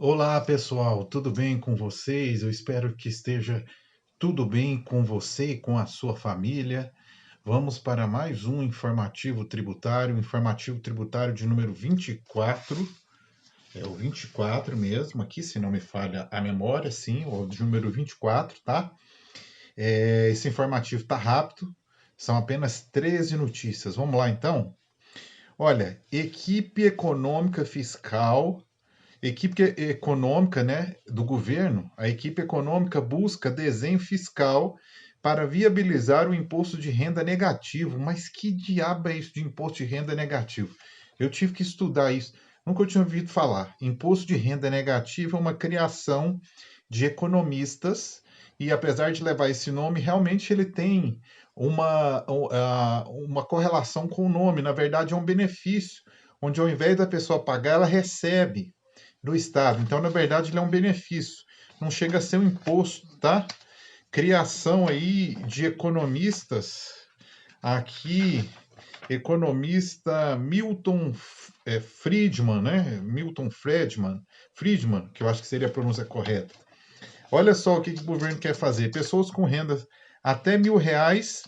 Olá, pessoal, tudo bem com vocês? Eu espero que esteja tudo bem com você e com a sua família. Vamos para mais um informativo tributário de número 24. É o 24 mesmo, aqui, se não me falha a memória, sim, o de número 24, tá? Esse informativo está rápido, são apenas 13 notícias. Vamos lá, então? Olha, equipe econômica fiscal. Equipe econômica, né, do governo, a equipe econômica busca desenho fiscal para viabilizar o imposto de renda negativo. Mas que diabo é isso de imposto de renda negativo? Eu tive que estudar isso. Nunca eu tinha ouvido falar. Imposto de renda negativo é uma criação de economistas e, apesar de levar esse nome, realmente ele tem uma correlação com o nome. Na verdade, é um benefício, onde ao invés da pessoa pagar, ela recebe do Estado. Então, na verdade, ele é um benefício, não chega a ser um imposto, tá? Criação aí de economistas, aqui, economista Milton Friedman, né? Friedman, que eu acho que seria a pronúncia correta. Olha só o que o governo quer fazer. Pessoas com renda até R$ 1.000,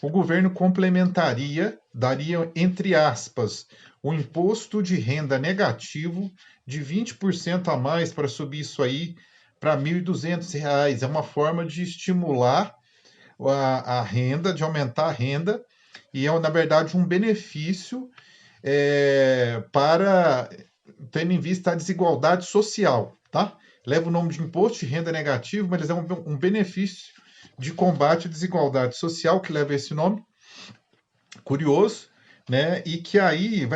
o governo complementaria, daria, entre aspas, o imposto de renda negativo de 20% a mais para subir isso aí para R$ 1.200. É uma forma de estimular a renda, de aumentar a renda, e é, na verdade, um benefício para tendo em vista a desigualdade social, tá? Leva o nome de imposto de renda negativo, mas é um benefício de combate à desigualdade social que leva esse nome, curioso, né? E que aí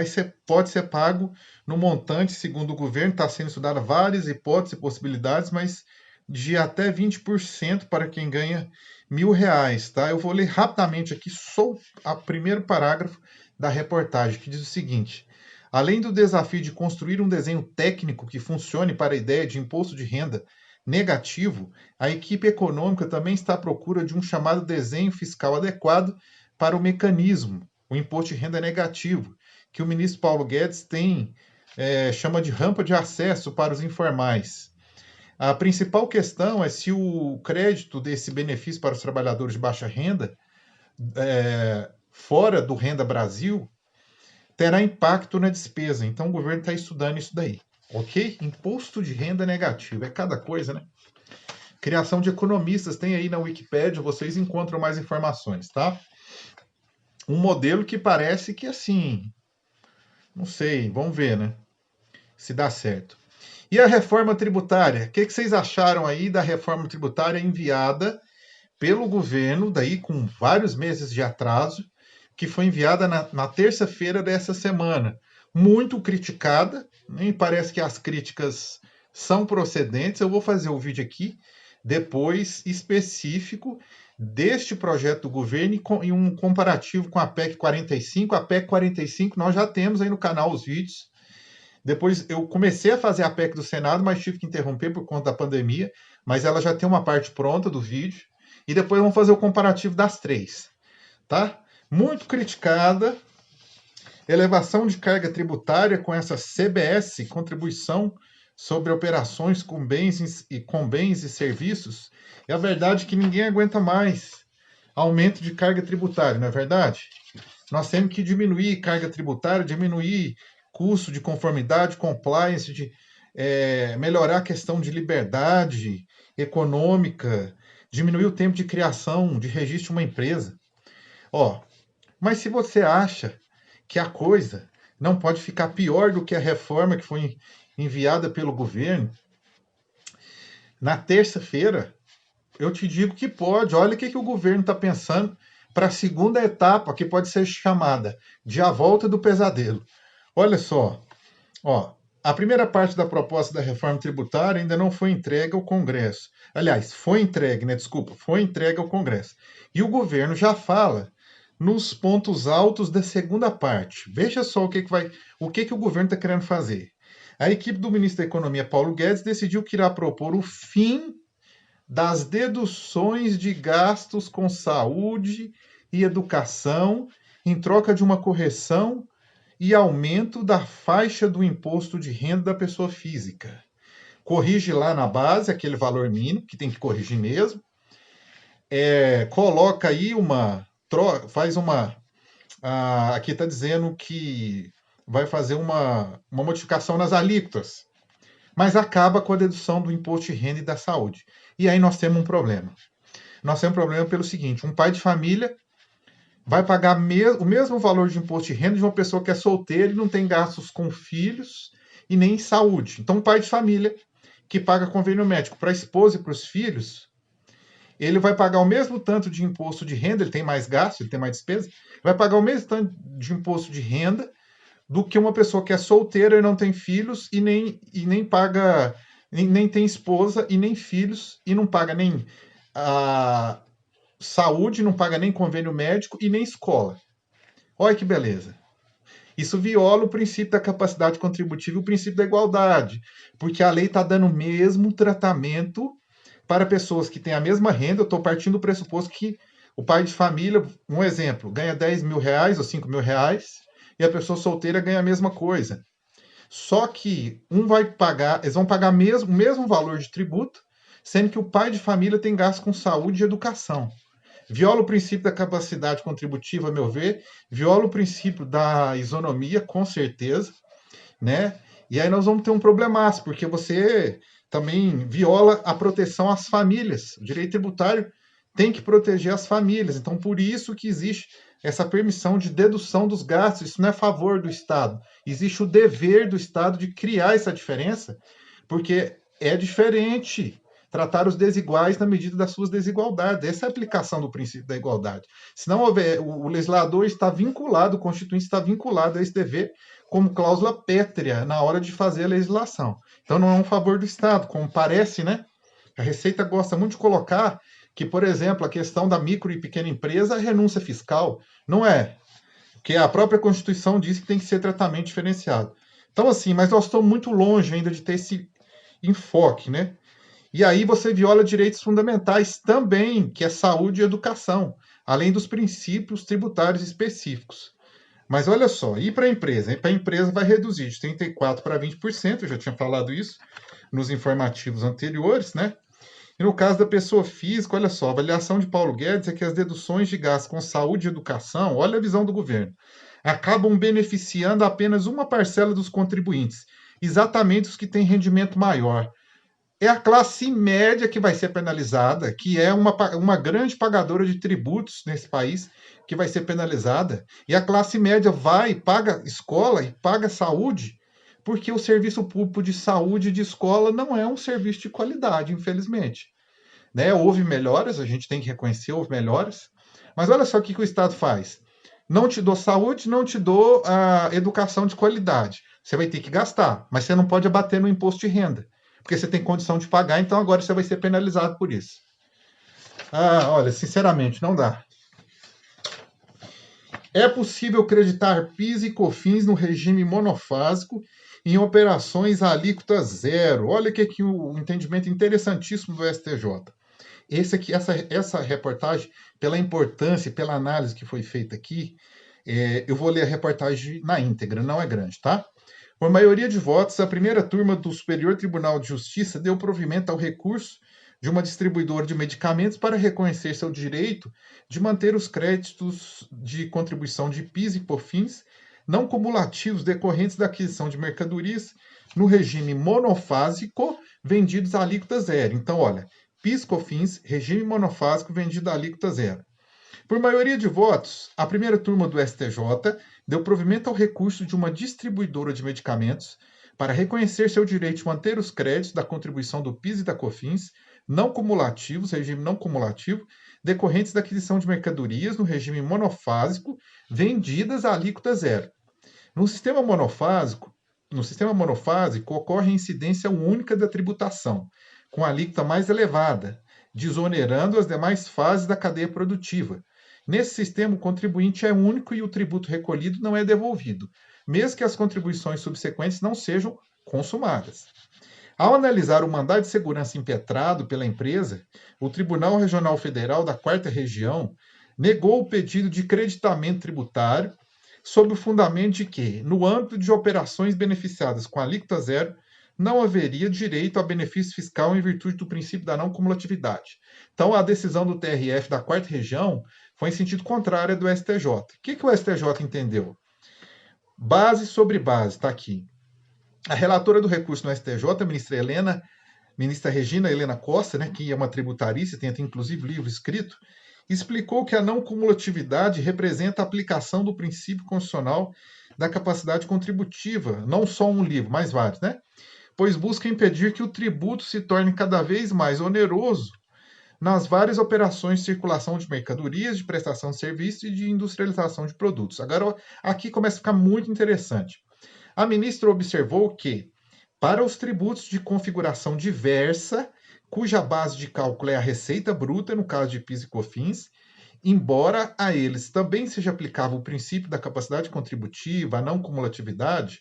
pode ser pago no montante, segundo o governo, está sendo estudada várias hipóteses e possibilidades, mas de até 20% para quem ganha R$ 1.000, tá? Eu vou ler rapidamente aqui só o primeiro parágrafo da reportagem, que diz o seguinte: além do desafio de construir um desenho técnico que funcione para a ideia de imposto de renda negativo, a equipe econômica também está à procura de um chamado desenho fiscal adequado para o mecanismo, o imposto de renda negativo, que o ministro Paulo Guedes chama de rampa de acesso para os informais. A principal questão é se o crédito desse benefício para os trabalhadores de baixa renda, fora do Renda Brasil, terá impacto na despesa. Então o governo está estudando isso daí. Ok? Imposto de renda negativo. É cada coisa, né? Criação de economistas. Tem aí na Wikipédia, vocês encontram mais informações, tá? Um modelo que parece que, assim, não sei, vamos ver, né? Se dá certo. E a reforma tributária? O que vocês acharam aí da reforma tributária enviada pelo governo, daí com vários meses de atraso, que foi enviada na terça-feira dessa semana? Muito criticada, nem parece que as críticas são procedentes. Eu vou fazer o vídeo aqui, depois específico deste projeto do governo e um comparativo com a PEC 45. A PEC 45 nós já temos aí no canal os vídeos. Depois eu comecei a fazer a PEC do Senado, mas tive que interromper por conta da pandemia. Mas ela já tem uma parte pronta do vídeo. E depois vamos fazer o comparativo das três. Tá? Muito criticada. Elevação de carga tributária com essa CBS, contribuição sobre operações com bens e serviços. É a verdade que ninguém aguenta mais aumento de carga tributária, não é verdade? Nós temos que diminuir carga tributária, diminuir custo de conformidade, compliance, melhorar a questão de liberdade econômica, diminuir o tempo de criação, de registro de uma empresa. Ó, mas se você acha que a coisa não pode ficar pior do que a reforma que foi enviada pelo governo, na terça-feira, eu te digo que pode. Olha o que o governo está pensando para a segunda etapa, que pode ser chamada de a volta do pesadelo. Olha só, ó, a primeira parte da proposta da reforma tributária ainda não foi entregue ao Congresso. Aliás, foi entregue, né? Desculpa, foi entregue ao Congresso. E o governo já fala nos pontos altos da segunda parte. Veja só o que o governo está querendo fazer. A equipe do ministro da Economia, Paulo Guedes, decidiu que irá propor o fim das deduções de gastos com saúde e educação em troca de uma correção e aumento da faixa do imposto de renda da pessoa física. corrige lá na base aquele valor mínimo, que tem que corrigir mesmo, coloca aí faz uma. Aqui está dizendo que vai fazer uma modificação nas alíquotas, mas acaba com a dedução do imposto de renda e da saúde. E aí nós temos um problema. Nós temos um problema pelo seguinte: um pai de família vai pagar o mesmo valor de imposto de renda de uma pessoa que é solteira e não tem gastos com filhos e nem em saúde. Então, um pai de família que paga convênio médico para a esposa e para os filhos, ele vai pagar o mesmo tanto de imposto de renda, ele tem mais gasto, ele tem mais despesa, vai pagar o mesmo tanto de imposto de renda do que uma pessoa que é solteira e não tem filhos e nem paga, nem tem esposa e nem filhos e não paga nem a saúde, não paga nem convênio médico e nem escola. Olha que beleza. Isso viola o princípio da capacidade contributiva e o princípio da igualdade, porque a lei está dando o mesmo tratamento para pessoas que têm a mesma renda. Eu estou partindo do pressuposto que o pai de família, um exemplo, ganha 10 mil reais ou 5 mil reais e a pessoa solteira ganha a mesma coisa. Só que eles vão pagar o mesmo valor de tributo, sendo que o pai de família tem gasto com saúde e educação. Viola o princípio da capacidade contributiva, a meu ver, viola o princípio da isonomia, com certeza, né? E aí nós vamos ter um problemaço, porque você também viola a proteção às famílias. O direito tributário tem que proteger as famílias. Então, por isso que existe essa permissão de dedução dos gastos. Isso não é a favor do Estado. Existe o dever do Estado de criar essa diferença, porque é diferente tratar os desiguais na medida das suas desigualdades. Essa é a aplicação do princípio da igualdade. Se não houver, o legislador está vinculado, o constituinte está vinculado a esse dever como cláusula pétrea na hora de fazer a legislação. Então não é um favor do Estado, como parece, né? A Receita gosta muito de colocar que, por exemplo, a questão da micro e pequena empresa é renúncia fiscal. Não é. Porque a própria Constituição diz que tem que ser tratamento diferenciado. Então, assim, mas nós estamos muito longe ainda de ter esse enfoque, né? E aí você viola direitos fundamentais também, que é saúde e educação, além dos princípios tributários específicos. Mas olha só, e para a empresa? Para a empresa vai reduzir de 34% para 20%, eu já tinha falado isso nos informativos anteriores, né? E no caso da pessoa física, olha só, a avaliação de Paulo Guedes é que as deduções de gastos com saúde e educação, olha a visão do governo, acabam beneficiando apenas uma parcela dos contribuintes, exatamente os que têm rendimento maior. É a classe média que vai ser penalizada, que é uma grande pagadora de tributos nesse país, que vai ser penalizada. E a classe média paga escola e paga saúde, porque o serviço público de saúde e de escola não é um serviço de qualidade, infelizmente. Né? Houve melhoras, a gente tem que reconhecer, houve melhoras. Mas olha só o que o Estado faz. Não te dou saúde, não te dou educação de qualidade. Você vai ter que gastar, mas você não pode abater no imposto de renda, porque você tem condição de pagar, então agora você vai ser penalizado por isso. Olha, sinceramente, não dá. É possível creditar PIS e COFINS no regime monofásico em operações à alíquota zero. Olha que aqui o entendimento interessantíssimo do STJ. Essa reportagem, pela importância e pela análise que foi feita aqui, eu vou ler a reportagem na íntegra, não é grande, tá? Por maioria de votos, a primeira turma do Superior Tribunal de Justiça deu provimento ao recurso de uma distribuidora de medicamentos para reconhecer seu direito de manter os créditos de contribuição de PIS e COFINS não cumulativos decorrentes da aquisição de mercadorias no regime monofásico vendidos à alíquota zero. Então, olha, PIS, COFINS, regime monofásico vendido à alíquota zero. Por maioria de votos, a primeira turma do STJ deu provimento ao recurso de uma distribuidora de medicamentos para reconhecer seu direito de manter os créditos da contribuição do PIS e da COFINS não cumulativos, regime não cumulativo, decorrentes da aquisição de mercadorias no regime monofásico vendidas à alíquota zero. No sistema monofásico ocorre a incidência única da tributação, com a alíquota mais elevada, desonerando as demais fases da cadeia produtiva. Nesse sistema, o contribuinte é único e o tributo recolhido não é devolvido, mesmo que as contribuições subsequentes não sejam consumadas. Ao analisar o mandado de segurança impetrado pela empresa, o Tribunal Regional Federal da 4ª Região negou o pedido de creditamento tributário sob o fundamento de que, no âmbito de operações beneficiadas com alíquota zero, não haveria direito a benefício fiscal em virtude do princípio da não cumulatividade. Então, a decisão do TRF da 4ª Região foi em sentido contrário à do STJ. O que o STJ entendeu? Base sobre base, está aqui. A relatora do recurso no STJ, a ministra Regina Helena Costa, né, que é uma tributarista, tem até inclusive livro escrito, explicou que a não cumulatividade representa a aplicação do princípio constitucional da capacidade contributiva, não só um livro, mas vários, né? Pois busca impedir que o tributo se torne cada vez mais oneroso nas várias operações de circulação de mercadorias, de prestação de serviços e de industrialização de produtos. Agora, aqui começa a ficar muito interessante. A ministra observou que, para os tributos de configuração diversa, cuja base de cálculo é a receita bruta, no caso de PIS e COFINS, embora a eles também seja aplicável o princípio da capacidade contributiva, a não cumulatividade,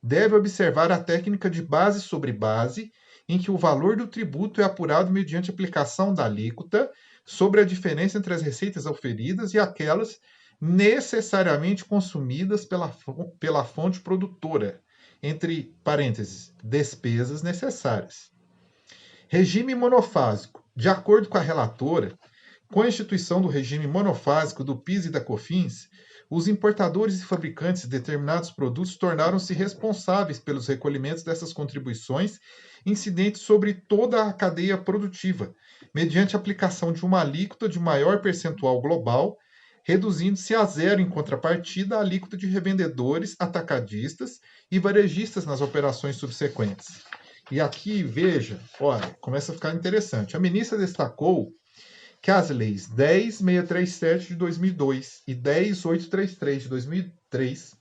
deve observar a técnica de base sobre base, em que o valor do tributo é apurado mediante aplicação da alíquota sobre a diferença entre as receitas auferidas e aquelas necessariamente consumidas pela fonte produtora, entre parênteses, despesas necessárias. Regime monofásico. De acordo com a relatora, com a instituição do regime monofásico do PIS e da COFINS, os importadores e fabricantes de determinados produtos tornaram-se responsáveis pelos recolhimentos dessas contribuições incidentes sobre toda a cadeia produtiva, mediante a aplicação de uma alíquota de maior percentual global, reduzindo-se a zero em contrapartida a alíquota de revendedores, atacadistas e varejistas nas operações subsequentes. E aqui, veja, olha, começa a ficar interessante. A ministra destacou que as leis 10.637 de 2002 e 10.833 de 2003,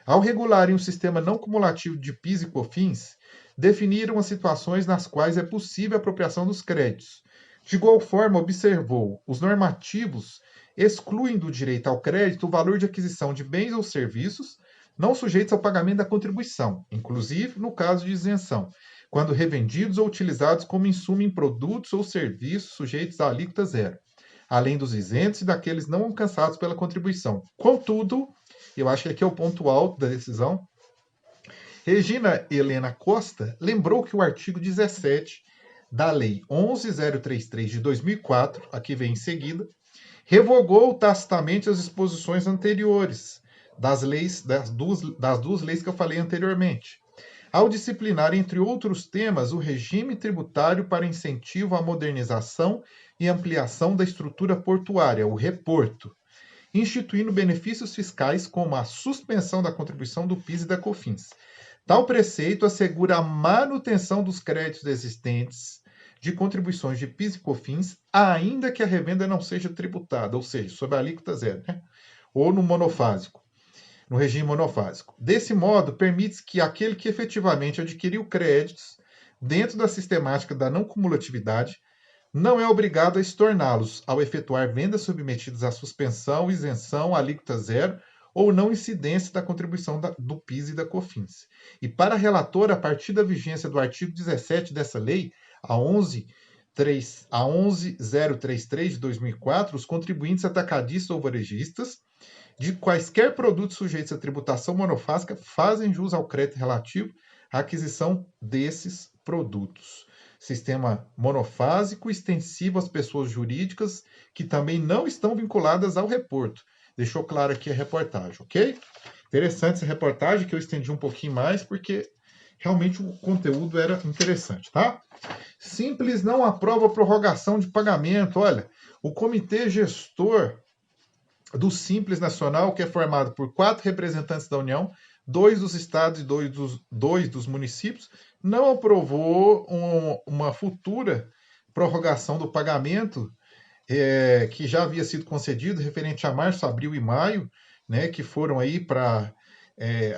ao regularem um sistema não cumulativo de PIS e COFINS, definiram as situações nas quais é possível a apropriação dos créditos. De igual forma, observou, os normativos excluem do direito ao crédito o valor de aquisição de bens ou serviços não sujeitos ao pagamento da contribuição, inclusive no caso de isenção, quando revendidos ou utilizados como insumo em produtos ou serviços sujeitos à alíquota zero, além dos isentos e daqueles não alcançados pela contribuição. Contudo, eu acho que aqui é o ponto alto da decisão, Regina Helena Costa lembrou que o artigo 17 da Lei 11.033 de 2004, aqui vem em seguida, revogou tacitamente as disposições anteriores das duas leis que eu falei anteriormente, ao disciplinar, entre outros temas, o regime tributário para incentivo à modernização e ampliação da estrutura portuária, o reporto, instituindo benefícios fiscais como a suspensão da contribuição do PIS e da COFINS. Tal preceito assegura a manutenção dos créditos existentes de contribuições de PIS e COFINS, ainda que a revenda não seja tributada, ou seja, sob a alíquota zero, né? Ou no monofásico. No regime monofásico. Desse modo, permite que aquele que efetivamente adquiriu créditos dentro da sistemática da não cumulatividade não é obrigado a estorná-los ao efetuar vendas submetidas à suspensão, isenção, alíquota zero ou não incidência da contribuição do PIS e da COFINS. E para a relatora, a partir da vigência do artigo 17 dessa lei, a 11.033 de 2004, os contribuintes atacadistas ou varejistas de quaisquer produtos sujeitos à tributação monofásica fazem jus ao crédito relativo à aquisição desses produtos. Sistema monofásico extensivo às pessoas jurídicas que também não estão vinculadas ao reporto. Deixou claro aqui a reportagem, ok? Interessante essa reportagem, que eu estendi um pouquinho mais, porque realmente o conteúdo era interessante, tá? Simples não aprova prorrogação de pagamento. Olha, o comitê gestor do Simples Nacional, que é formado por 4 representantes da União, 2 dos estados e 2 dos municípios, não aprovou uma futura prorrogação do pagamento que já havia sido concedido, referente a março, abril e maio, né, que foram aí para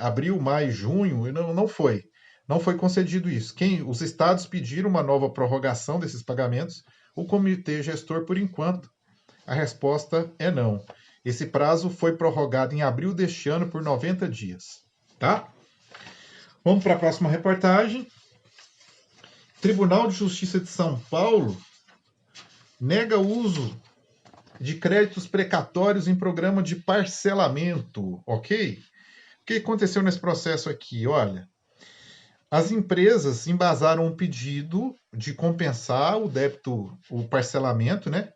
abril, maio, junho, e não foi. Não foi concedido isso. Os estados pediram uma nova prorrogação desses pagamentos, o comitê gestor, por enquanto, a resposta é não. Esse prazo foi prorrogado em abril deste ano por 90 dias. Tá? Vamos para a próxima reportagem. Tribunal de Justiça de São Paulo nega o uso de créditos precatórios em programa de parcelamento, ok? O que aconteceu nesse processo aqui? Olha, As empresas embasaram um pedido de compensar o débito, o parcelamento, né?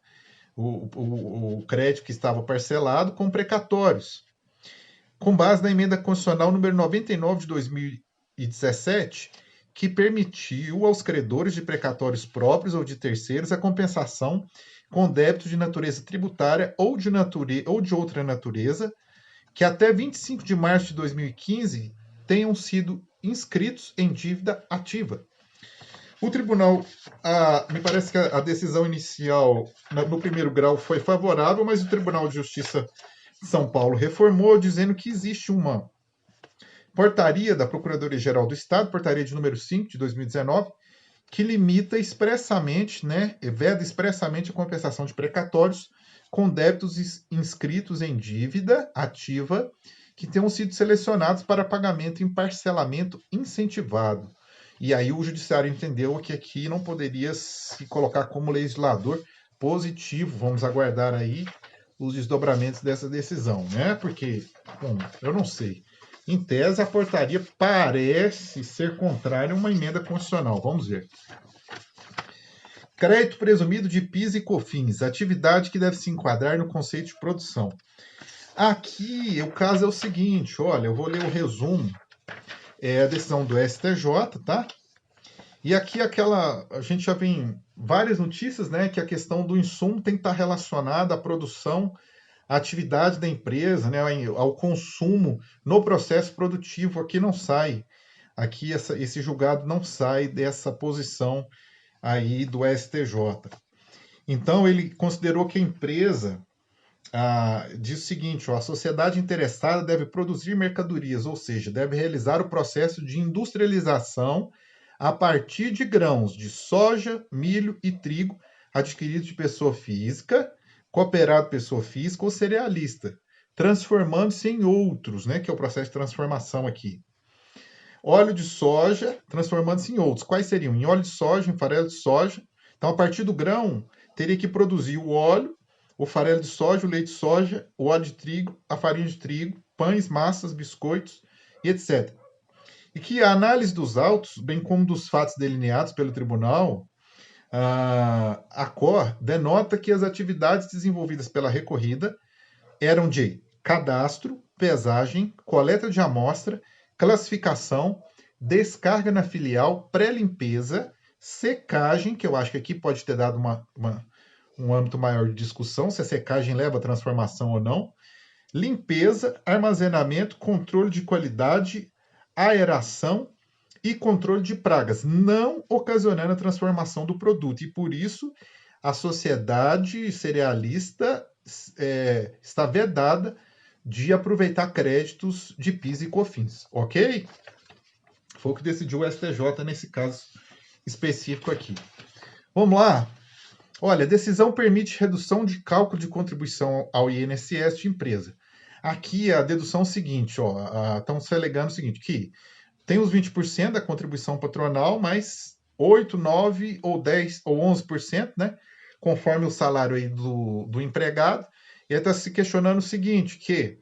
O crédito que estava parcelado com precatórios, com base na emenda constitucional número 99 de 2017, que permitiu aos credores de precatórios próprios ou de terceiros a compensação com débitos de natureza tributária ou de outra natureza, que até 25 de março de 2015 tenham sido inscritos em dívida ativa. O tribunal, me parece que a decisão inicial no primeiro grau foi favorável, mas o Tribunal de Justiça de São Paulo reformou, dizendo que existe uma portaria da Procuradoria-Geral do Estado, portaria de número 5 de 2019, que limita expressamente, né, veda expressamente a compensação de precatórios com débitos inscritos em dívida ativa que tenham sido selecionados para pagamento em parcelamento incentivado. E aí o judiciário entendeu que aqui não poderia se colocar como legislador positivo. Vamos aguardar aí os desdobramentos dessa decisão, né? Porque, bom, eu não sei. Em tese, a portaria parece ser contrária a uma emenda constitucional. Vamos ver. Crédito presumido de PIS e COFINS, atividade que deve se enquadrar no conceito de produção. Aqui, o caso é o seguinte, olha, eu vou ler o resumo, a decisão do STJ, tá? E aqui a gente já vem várias notícias, né, que a questão do insumo tem que estar relacionada à produção, à atividade da empresa, né, ao consumo no processo produtivo. Aqui não sai, aqui esse julgado não sai dessa posição aí do STJ. Então, ele considerou que a empresa diz o seguinte, a sociedade interessada deve produzir mercadorias, ou seja, deve realizar o processo de industrialização a partir de grãos de soja, milho e trigo adquiridos de pessoa física, cooperado pessoa física ou cerealista, transformando-se em outros, né, que é o processo de transformação aqui. Óleo de soja, transformando-se em outros. Quais seriam? Em óleo de soja, em farelo de soja. Então, a partir do grão, teria que produzir o óleo, o farelo de soja, o leite de soja, o óleo de trigo, a farinha de trigo, pães, massas, biscoitos e etc. E que a análise dos autos, bem como dos fatos delineados pelo tribunal, a COR denota que as atividades desenvolvidas pela recorrida eram de cadastro, pesagem, coleta de amostra, classificação, descarga na filial, pré-limpeza, secagem, que eu acho que aqui pode ter dado um âmbito maior de discussão, se a secagem leva a transformação ou não, limpeza, armazenamento, controle de qualidade, aeração e controle de pragas, não ocasionando a transformação do produto. E por isso, a sociedade cerealista está vedada de aproveitar créditos de PIS e COFINS, ok? Foi o que decidiu o STJ nesse caso específico aqui. Vamos lá? Olha, a decisão permite redução de cálculo de contribuição ao INSS de empresa. Aqui a dedução é o seguinte, estão se alegando o seguinte, que tem os 20% da contribuição patronal, mais 8, 9 ou 10 ou 11%, né? Conforme o salário aí do empregado. E está se questionando o seguinte, que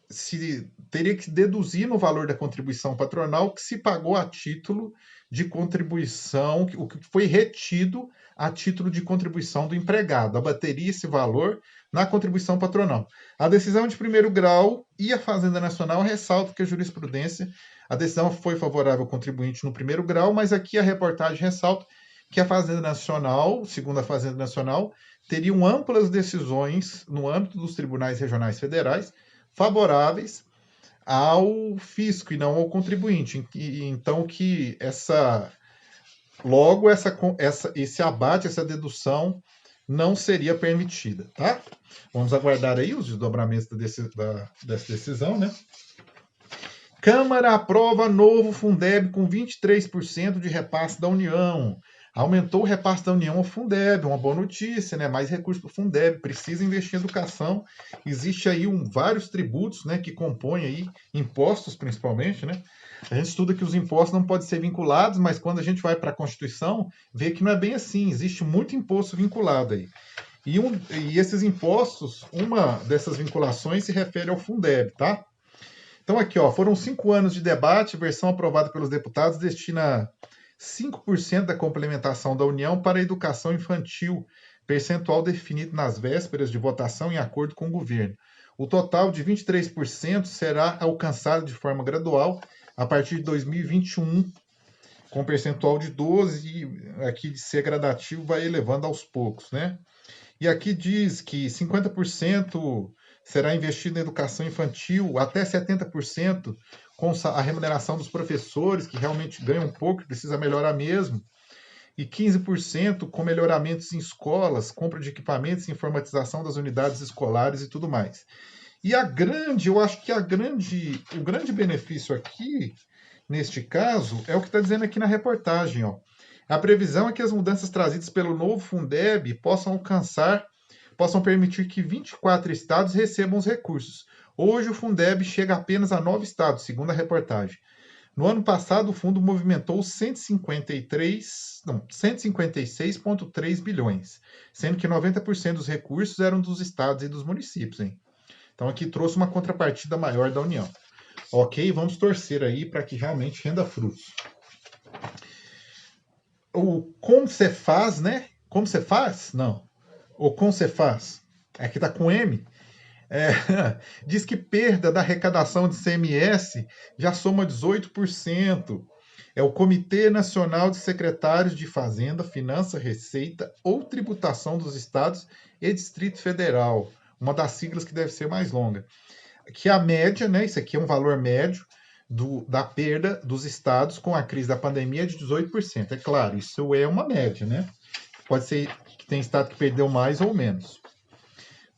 se teria que deduzir no valor da contribuição patronal que se pagou a título de contribuição, o que foi retido a título de contribuição do empregado. Abateria esse valor na contribuição patronal. A decisão de primeiro grau e a Fazenda Nacional ressaltam que a jurisprudência, a decisão foi favorável ao contribuinte no primeiro grau, mas aqui a reportagem ressalta que a Fazenda Nacional, segundo a Fazenda Nacional, teriam amplas decisões no âmbito dos tribunais regionais federais favoráveis ao fisco e não ao contribuinte. Então, que esse abate, essa dedução não seria permitida, tá? Vamos aguardar aí os desdobramentos dessa decisão, né? Câmara aprova novo Fundeb com 23% de repasse da União. Aumentou o repasse da União ao Fundeb, uma boa notícia, né? Mais recursos para o Fundeb, precisa investir em educação. Existe aí vários tributos, né, que compõem aí, impostos principalmente, né? A gente estuda que os impostos não podem ser vinculados, mas quando a gente vai para a Constituição, vê que não é bem assim, existe muito imposto vinculado aí. E esses impostos, uma dessas vinculações se refere ao Fundeb, tá? Então aqui, ó, foram 5 anos de debate, versão aprovada pelos deputados destina 5% da complementação da União para a educação infantil, percentual definido nas vésperas de votação em acordo com o governo. O total de 23% será alcançado de forma gradual a partir de 2021, com percentual de 12%, e aqui de ser gradativo vai elevando aos poucos, né? E aqui diz que 50% será investido na educação infantil, até 70% com a remuneração dos professores, que realmente ganham um pouco, precisa melhorar mesmo, e 15% com melhoramentos em escolas, compra de equipamentos, informatização das unidades escolares e tudo mais. E eu acho que o grande benefício aqui, neste caso, é o que está dizendo aqui na reportagem, ó. A previsão é que as mudanças trazidas pelo novo Fundeb possam permitir que 24 estados recebam os recursos. Hoje o Fundeb chega apenas a 9 estados, segundo a reportagem. No ano passado, o fundo movimentou 156,3 bilhões, sendo que 90% dos recursos eram dos estados e dos municípios, hein? Então aqui trouxe uma contrapartida maior da União. Ok, vamos torcer aí para que realmente renda frutos. O como você faz, né? Como você faz? Não. O como você faz? Aqui está com M. Diz que perda da arrecadação de CMS já soma 18%. É o Comitê Nacional de Secretários de Fazenda, Finança, Receita ou Tributação dos Estados e Distrito Federal. Uma das siglas que deve ser mais longa. Que a média, né? Isso aqui é um valor médio da perda dos estados com a crise da pandemia de 18%. É claro, isso é uma média, né? Pode ser que tem estado que perdeu mais ou menos.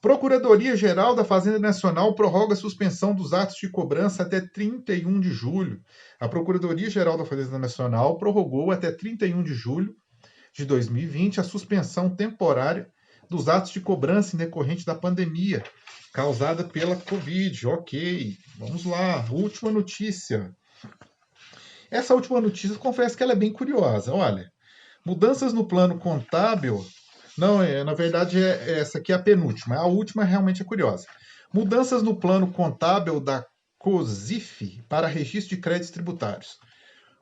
Procuradoria-Geral da Fazenda Nacional prorroga a suspensão dos atos de cobrança até 31 de julho. A Procuradoria-Geral da Fazenda Nacional prorrogou até 31 de julho de 2020 a suspensão temporária dos atos de cobrança em decorrente da pandemia causada pela Covid. Ok, vamos lá. Última notícia. Essa última notícia, confesso que ela é bem curiosa. Olha, mudanças no plano contábil. Não, na verdade, essa aqui é a penúltima. A última realmente é curiosa. Mudanças no plano contábil da COSIF para registro de créditos tributários.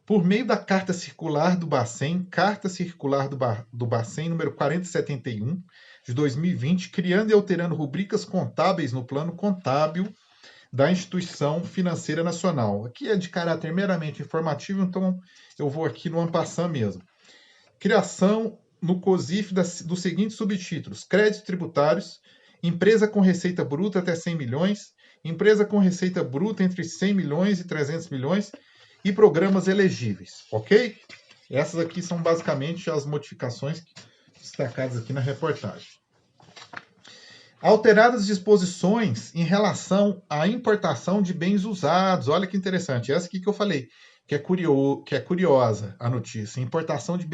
Por meio da Carta Circular do Bacen, Carta Circular do Bacen, número 4071, de 2020, criando e alterando rubricas contábeis no plano contábil da Instituição Financeira Nacional. Aqui é de caráter meramente informativo, então eu vou aqui no en passant mesmo. Criação no COSIF dos seguintes subtítulos: créditos tributários, empresa com receita bruta até 100 milhões, empresa com receita bruta entre 100 milhões e 300 milhões e programas elegíveis, ok? Essas aqui são basicamente as modificações destacadas aqui na reportagem. Alteradas disposições em relação à importação de bens usados. Olha que interessante, essa aqui que eu falei, que é curiosa a notícia. Importação de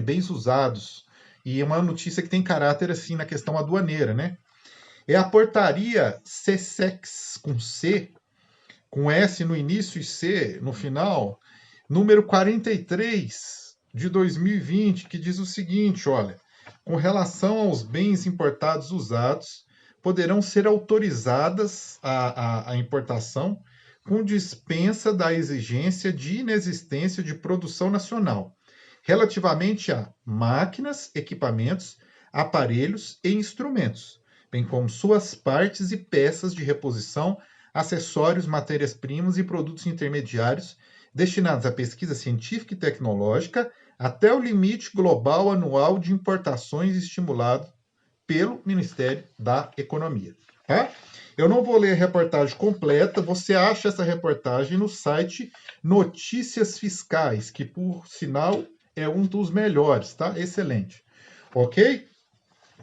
bens usados. E é uma notícia que tem caráter assim na questão aduaneira, né? É a portaria CSEX, com C, com S no início e C no final, número 43 de 2020, que diz o seguinte, olha: com relação aos bens importados usados, poderão ser autorizadas a importação com dispensa da exigência de inexistência de produção nacional, relativamente a máquinas, equipamentos, aparelhos e instrumentos, bem como suas partes e peças de reposição, acessórios, matérias-primas e produtos intermediários destinados à pesquisa científica e tecnológica, até o limite global anual de importações estimulado pelo Ministério da Economia. Tá? Eu não vou ler a reportagem completa, você acha essa reportagem no site Notícias Fiscais, que por sinal é um dos melhores, tá? Excelente. Ok?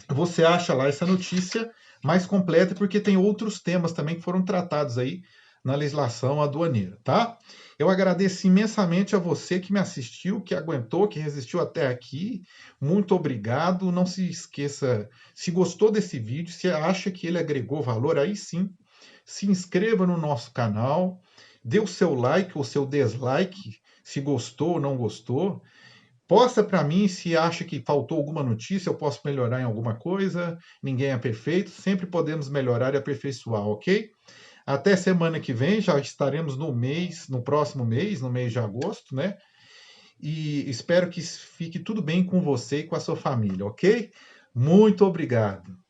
Você acha lá essa notícia mais completa, porque tem outros temas também que foram tratados aí na legislação aduaneira, tá? Eu agradeço imensamente a você que me assistiu, que aguentou, que resistiu até aqui. Muito obrigado. Não se esqueça, se gostou desse vídeo, se acha que ele agregou valor, aí sim, se inscreva no nosso canal, dê o seu like ou seu dislike, se gostou ou não gostou. Posta para mim se acha que faltou alguma notícia, eu posso melhorar em alguma coisa. Ninguém é perfeito, sempre podemos melhorar e aperfeiçoar, ok? Até semana que vem, já estaremos no próximo mês, no mês de agosto, né? E espero que fique tudo bem com você e com a sua família, ok? Muito obrigado.